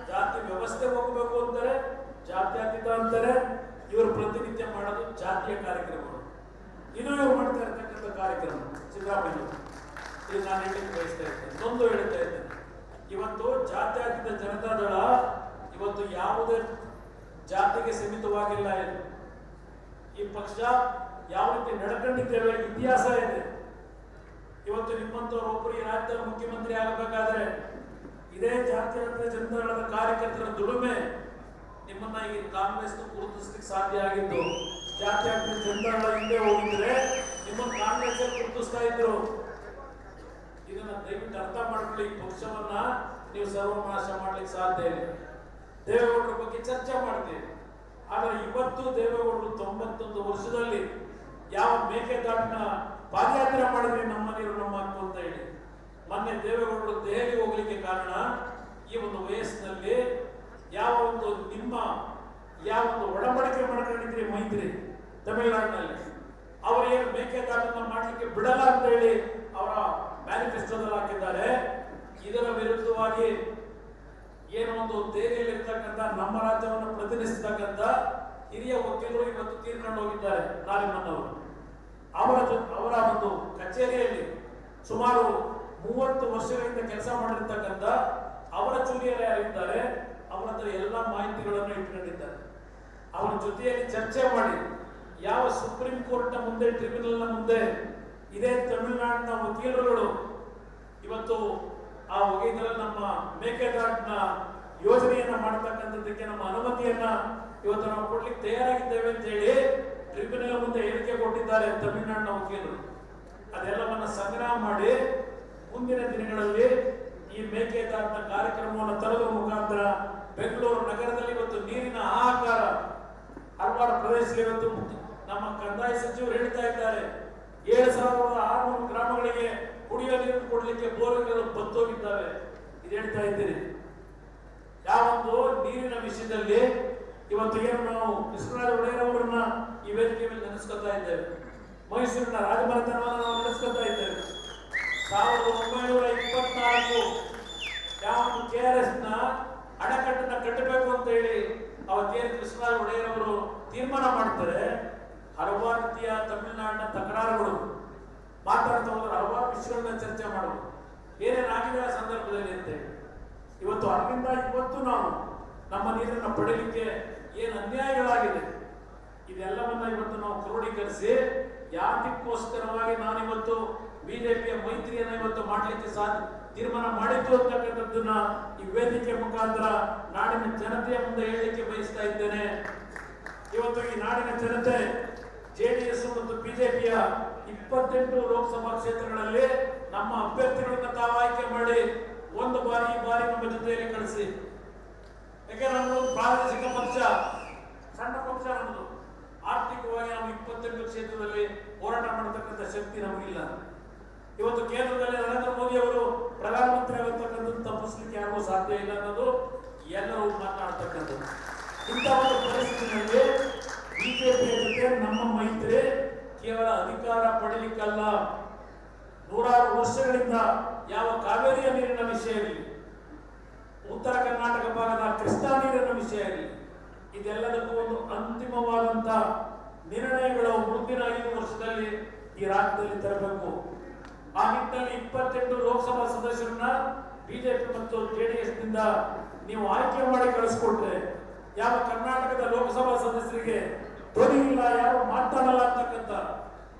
ಜಾತಿ ವ್ಯವಸ್ಥೆ ಹೋಗಬೇಕು ಅಂತಾರೆ, ಜಾತ್ಯತೀತ ಅಂತಾರೆ. ಇವರು ಪ್ರತಿನಿತ್ಯ ಮಾಡೋದು ಜಾತಿಯ ಕಾರ್ಯಕ್ರಮಗಳು. ಇದು ಇವರು ಮಾಡ್ತಾ ಇರ್ತಕ್ಕಂಥ ಕಾರ್ಯಕ್ರಮ. ಸಿದ್ದರಾಮಯ್ಯ ಇದು ನಾನು ಹೇಳಲಿಕ್ಕೆ ಬಯಸ್ತಾ ಇದ್ದೇನೆ, ಇನ್ನೊಂದು ಹೇಳ್ತಾ ಇದ್ದೇನೆ. ಇವತ್ತು ಜಾತ್ಯತೀತ ಜನತಾದಳ ಇವತ್ತು ಯಾವುದೇ ಜಾತಿಗೆ ಸೀಮಿತವಾಗಿಲ್ಲ. ಇದು ಈ ಪಕ್ಷ ಯಾವ ರೀತಿ ನಡ್ಕೊಂಡಿದ್ದೇವೆ ಇತಿಹಾಸ ಇದೆ. ಇವತ್ತು ನಿಮ್ಮಂತವ್ರು ಒಬ್ಬರು ಈ ರಾಜ್ಯದ ಮುಖ್ಯಮಂತ್ರಿ ಆಗಬೇಕಾದ್ರೆ ಇದೇ ಜಾತ್ಯತೀತ ಜನತಾದಳದ ಕಾರ್ಯಕರ್ತರ ದುಡಿಮೆ ನಿಮ್ಮನ್ನ ಈ ಕಾಂಗ್ರೆಸ್ ಗುರುತಿಸ್ಲಿಕ್ಕೆ ಸಾಧ್ಯ ಆಗಿದ್ದು. ಜಾತ್ಯತೀತ ಜನತಾದಳ ಹಿಂದೆ ಹೋಗಿದ್ರೆ ನಿಮ್ಮನ್ನು ಕಾಂಗ್ರೆಸ್ ಗುರುತಿಸ್ತಾ ಇದ್ರು. ಇದನ್ನ ದಯವಿಟ್ಟು ಅರ್ಥ ಮಾಡ್ಕೊಳ್ಳಿ. ಈ ಪಕ್ಷವನ್ನ ನೀವು ಸರ್ವನಾಶ ಮಾಡ್ಲಿಕ್ಕೆ ಸಾಧ್ಯ ಇಲ್ಲ. ದೇವೇಗೌಡರ ಬಗ್ಗೆ ಚರ್ಚೆ ಮಾಡ್ತೀವಿ, ಆದರೆ ಇವತ್ತು ದೇವೇಗೌಡರು 91 ವರ್ಷದಲ್ಲಿ ಯಾವ ಮೇಕೆದಾಟಿನ ಪಾದಯಾತ್ರೆ ಮಾಡಿದ್ರಿ ನಮ್ಮ ನೀರು ನಮ್ಮ ಹಕ್ಕು ಅಂತ ಹೇಳಿ. ಮೊನ್ನೆ ದೇವೇಗೌಡರು ದೆಹಲಿ ಹೋಗ್ಲಿಕ್ಕೆ ಕಾರಣ ಈ ಒಂದು ವಯಸ್ಸಿನಲ್ಲಿ ಯಾವ ಒಂದು ನಿಮ್ಮ ಯಾವ ಒಂದು ಒಡಂಬಡಿಕೆ ಮಾಡ್ಕೊಂಡಿದ್ರಿ ಮೈತ್ರಿ ತಮಿಳುನಾಡಿನಲ್ಲಿ, ಅವರೇನು ಮೇಕೆದಾಟನ್ನ ಮಾಡ್ಲಿಕ್ಕೆ ಬಿಡಲ್ಲ ಅಂತ ಹೇಳಿ ಅವರ ಮ್ಯಾನಿಫೆಸ್ಟೋದಲ್ಲಿ ಹಾಕಿದ್ದಾರೆ. ಇದರ ವಿರುದ್ಧವಾಗಿ ಏನೋ ಒಂದು ದೆಹಲಿಯಲ್ಲಿರ್ತಕ್ಕಂಥ ನಮ್ಮ ರಾಜ್ಯವನ್ನು ಪ್ರತಿನಿಧಿಸತಕ್ಕಂಥ ಹಿರಿಯ ವಕೀಲರು ಇವತ್ತು ತೀರ್ಕೊಂಡು ಹೋಗಿದ್ದಾರೆ. ನಾರಿಮನ್ನವರು ಅವರ ಒಂದು ಕಚೇರಿಯಲ್ಲಿ ಸುಮಾರು 30 ವರ್ಷಗಳಿಂದ ಕೆಲಸ ಮಾಡಿರ್ತಕ್ಕಂಥ ಅವರ ಜೂನಿಯರ್ ಯಾರಿದ್ದಾರೆ ಅವರ ಹತ್ರ ಎಲ್ಲ ಮಾಹಿತಿಗಳನ್ನು ಇಟ್ಕೊಂಡಿದ್ದಾರೆ. ಅವರ ಜೊತೆಯಲ್ಲಿ ಚರ್ಚೆ ಮಾಡಿ ಯಾವ ಸುಪ್ರೀಂ ಕೋರ್ಟ್ನ ಮುಂದೆ, ಟ್ರಿಬ್ಯುನಲ್ನ ಮುಂದೆ ಇದೇ ತಮಿಳುನಾಡಿನ ವಕೀಲರುಗಳು ಇವತ್ತು ಆ ವಕೀಲರಲ್ಲಿ ನಮ್ಮ ಮೇಕೆದಾಟಿನ ಯೋಜನೆಯನ್ನ ಮಾಡತಕ್ಕಂಥದ್ದಕ್ಕೆ ನಮ್ಮ ಅನುಮತಿಯನ್ನ ಇವತ್ತು ನಾವು ಕೊಡ್ಲಿಕ್ಕೆ ತಯಾರಾಗಿದ್ದೇವೆ ಅಂತ ಹೇಳಿ ಟ್ರಿಬ್ಯುನಲ್ ಮುಂದೆ ಹೇಳಿಕೆ ಕೊಟ್ಟಿದ್ದಾರೆ ತಮಿಳುನಾಡಿನ ವಕೀಲರು. ಅದೆಲ್ಲವನ್ನ ಸಂಗ್ರಹ ಮಾಡಿ ಮುಂದಿನ ದಿನಗಳಲ್ಲಿ ಈ ಮೇಕೆದಾಟಿನ ಕಾರ್ಯಕ್ರಮವನ್ನು ತರುವ ಮುಖಾಂತರ ಬೆಂಗಳೂರು ನಗರದಲ್ಲಿ ಇವತ್ತು ನೀರಿನ ಹಾಹಾಕಾರ ಹಲವಾರು ಪ್ರದೇಶದಲ್ಲಿ ಇವತ್ತು ನಮ್ಮ ಕಂದಾಯ ಸಚಿವರು ಹೇಳ್ತಾ ಇದ್ದಾರೆ 7600 ಗ್ರಾಮಗಳಿಗೆ ಕುಡಿಯುವ ನೀರು ಕೊಡಲಿಕ್ಕೆ ಬೋರ್ಗಳು ಬತ್ತೋಗಿದ್ದಾವೆ. ಇದು ಹೇಳ್ತಾ ಇದ್ದೀರಿ. ಯಾವೊಂದು ನೀರಿನ ವಿಷಯದಲ್ಲಿ ಇವತ್ತು ಏನು ನಾವು ಕೃಷ್ಣರಾಜ ಒಡೆಯರ್ ಅವರನ್ನ ಈ ವೇದಿಕೆ ಮೇಲೆ ನೆನೆಸ್ಕೊತಾ ಇದ್ದೇವೆ. ಮೈಸೂರಿನ ರಾಜಮನೆತನವನ್ನು ನಾವು ನೆನೆಸ್ಕೊತಾ ಇದ್ದೇವೆ. 1924 ಯಾವೊಂದು KRS ನ ಅಣೆಕಟ್ಟನ್ನ ಕಟ್ಟಬೇಕು ಅಂತ ಹೇಳಿ ಅವತ್ತೇನು ಕೃಷ್ಣರಾಜ ಒಡೆಯರ್ ಅವರು ತೀರ್ಮಾನ ಮಾಡ್ತಾರೆ. ಹಲವಾರು ರೀತಿಯ ತಮಿಳುನಾಡಿನ ತಕರಾರುಗಳು ಮಾತಾಡ್ತಾ ಹೋದ್ರೆ ಹಲವಾರು ವಿಷಯಗಳನ್ನ ಚರ್ಚೆ ಮಾಡುವುದು ಏನೇನಾಗಿದೆ ಆ ಸಂದರ್ಭದಲ್ಲಿ ಅಂತೇಳಿ ಇವತ್ತು ಅಲ್ಲಿಂದ ಇವತ್ತು ನಾವು ನಮ್ಮ ನೀರನ್ನು ಪಡೆಯಲಿಕ್ಕೆ ಏನು ಅನ್ಯಾಯಗಳಾಗಿದೆ ಇದೆಲ್ಲವನ್ನ ಇವತ್ತು ನಾವು ಕ್ರೋಢೀಕರಿಸಿ ಯಾತಕ್ಕೋಸ್ಕರವಾಗಿ ನಾನಿವತ್ತು ಬಿಜೆಪಿಯ ಮೈತ್ರಿಯನ್ನ ಇವತ್ತು ಮಾಡಲಿಕ್ಕೆ ತೀರ್ಮಾನ ಮಾಡಿದ್ದು ಅಂತಕ್ಕಂಥದ್ದನ್ನ ಈ ವೇದಿಕೆ ಮುಖಾಂತರ ನಾಡಿನ ಜನತೆಯ ಮುಂದೆ ಹೇಳಲಿಕ್ಕೆ ಬಯಸ್ತಾ ಇದ್ದೇನೆ. ಇವತ್ತು ಈ ನಾಡಿನ ಜನತೆ ಜೆಡಿಎಸ್ ಮತ್ತು ಬಿಜೆಪಿಯ 28 ಲೋಕಸಭಾ ಕ್ಷೇತ್ರಗಳಲ್ಲಿ ನಮ್ಮ ಅಭ್ಯರ್ಥಿಗಳನ್ನ ತಾವು ಆಯ್ಕೆ ಮಾಡಿ ಒಂದು ಬಾರಿ ಈ ಬಾರಿ ನಮ್ಮ ಜೊತೆಯಲ್ಲಿ ಕಳಿಸಿ. ಯಾಕೆ ನಮ್ಮದು ಪ್ರಾದೇಶಿಕ ಪಕ್ಷ, ಸಣ್ಣ ಪಕ್ಷ, ನಮ್ಮದು ಆರ್ಥಿಕವಾಗಿ ನಾವು 28 ಕ್ಷೇತ್ರದಲ್ಲಿ ಹೋರಾಟ ಮಾಡತಕ್ಕಂಥ ಶಕ್ತಿ ನಮಗಿಲ್ಲ. ಇವತ್ತು ಕೇಂದ್ರದಲ್ಲಿ ನರೇಂದ್ರ ಮೋದಿ ಅವರು ಪ್ರಧಾನಮಂತ್ರಿ ಆಗಿರ್ತಕ್ಕಂಥದ್ದು ತಪ್ಪಿಸ್ಲಿಕ್ಕೆ ಯಾರಿಗೂ ಸಾಧ್ಯ ಇಲ್ಲ ಅನ್ನೋದು ಎಲ್ಲರೂ ಮಾತನಾಡ್ತಕ್ಕಂಥದ್ದು. ಇಂಥ ಒಂದು ಪರಿಸ್ಥಿತಿಯಲ್ಲಿ ಬಿಜೆಪಿಯ ಜೊತೆ ನಮ್ಮ ಮೈತ್ರಿ ಕೇವಲ ಅಧಿಕಾರ ಪಡೆಯಲಿಕ್ಕಲ್ಲ, ನೂರಾರು ವರ್ಷಗಳಿಂದ ಯಾವ ಕಾವೇರಿಯ ನೀರಿನ ವಿಷಯ ಇರಲಿ, ಉತ್ತರ ಕರ್ನಾಟಕ ಭಾಗದ ಕೃಷ್ಣಾ ನೀರಿನ ವಿಷಯ ಇರಲಿ, ಇದೆಲ್ಲದಕ್ಕೂ ಒಂದು ಅಂತಿಮವಾದಂತ ನಿರ್ಣಯಗಳು ಮುಂದಿನ 5 ವರ್ಷದಲ್ಲಿ ಈ ರಾಜ್ಯದಲ್ಲಿ ತರಬೇಕು. ಆ ನಿಟ್ಟಿನಲ್ಲಿ 28 ಲೋಕಸಭಾ ಸದಸ್ಯರನ್ನ ಬಿಜೆಪಿ ಮತ್ತು ಜೆಡಿಎಸ್ ನಿಂದ ನೀವು ಆಯ್ಕೆ ಮಾಡಿ ಕಳಿಸ್ಕೊಟ್ರೆ ಯಾವ ಕರ್ನಾಟಕದ ಲೋಕಸಭಾ ಸದಸ್ಯರಿಗೆ ಧ್ವನಿ ಇಲ್ಲ, ಯಾರು ಮಾತಾಡಲ್ಲ ಅಂತಕ್ಕಂಥ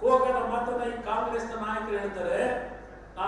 ಕೋಗದ ಮಾತನ್ನ ಈ ಕಾಂಗ್ರೆಸ್ನ ನಾಯಕರು ಹೇಳ್ತಾರೆ.